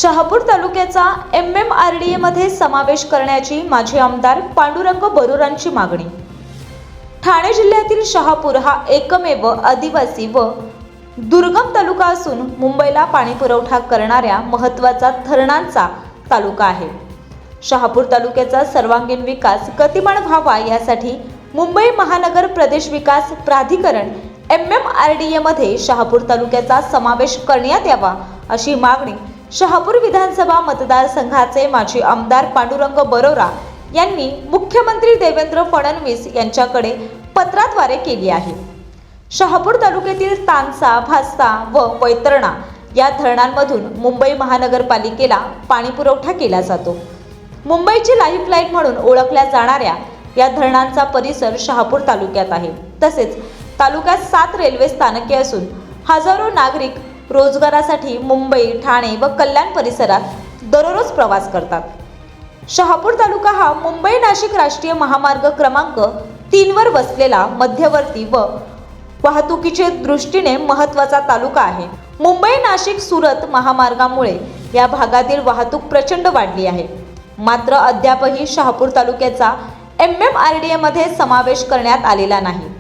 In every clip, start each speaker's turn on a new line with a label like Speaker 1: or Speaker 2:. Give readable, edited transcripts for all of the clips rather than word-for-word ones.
Speaker 1: शहापूर तालुक्याचा MMRDA मध्ये समावेश करण्याची माजी आमदार पांडुरंग बरोरांची मागणी। ठाणे जिल्ह्यातील शहापूर हा एकमेव आदिवासी व दुर्गम तालुका असून मुंबईला पाणी पुरवठा करणाऱ्या महत्त्वाचा धरणांचा तालुका आहे। शहापूर तालुक्याचा सर्वांगीण विकास गतिमान व्हावा यासाठी मुंबई महानगर प्रदेश विकास प्राधिकरण MMRDA मध्ये शहापूर तालुक्याचा समावेश करण्यात यावा अशी मागणी शहापूर विधानसभा मतदारसंघाचे माजी आमदार पांडुरंग बरोरा यांनी मुख्यमंत्री देवेंद्र फडणवीस यांच्याकडे पत्राद्वारे केली आहे। शहापूर तालुक्यातील तानसा, भास्ता व वैतरणा या धरणांमधून मुंबई महानगरपालिकेला पाणी पुरवठा केला जातो। मुंबईची लाईफलाईन म्हणून ओळखल्या जाणाऱ्या या धरणांचा परिसर शहापूर तालुक्यात आहे। तसेच तालुक्यात 7 रेल्वे स्थानके असून हजारो नागरिक रोजगारासाठी मुंबई, ठाणे व कल्याण परिसरात दररोज प्रवास करतात। शहापूर तालुका हा मुंबई-नाशिक राष्ट्रीय महामार्ग क्रमांक 3 वर वसलेला मध्यवर्ती व वाहतुकीच्या दृष्टीने महत्त्वाचा तालुका आहे। मुंबई-नाशिक-सुरत महामार्गामुळे या भागातील वाहतूक प्रचंड वाढली आहे। मात्र अद्यापही शहापूर तालुक्याचा MMRDA मध्ये समावेश करण्यात आलेला नाही।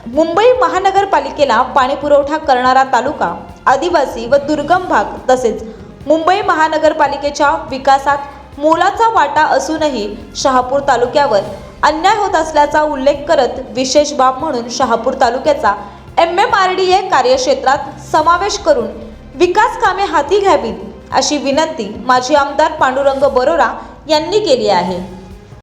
Speaker 1: मुंबई महानगरपालिकेला पाणी पुरवठा करणारा तालुका आदिवासी व दुर्गम भाग तसेच मुंबई महानगरपालिकेच्या विकासात मोलाचा वाटा असूनही शहापूर तालुक्यावर अन्याय होत असल्याचा उल्लेख करत विशेष बाब म्हणून शहापूर तालुक्याचा MMRDA कार्यक्षेत्रात समावेश करून विकास कामे हाती घ्यावीत अशी विनंती माजी आमदार पांडुरंग बरोरा यांनी केली आहे।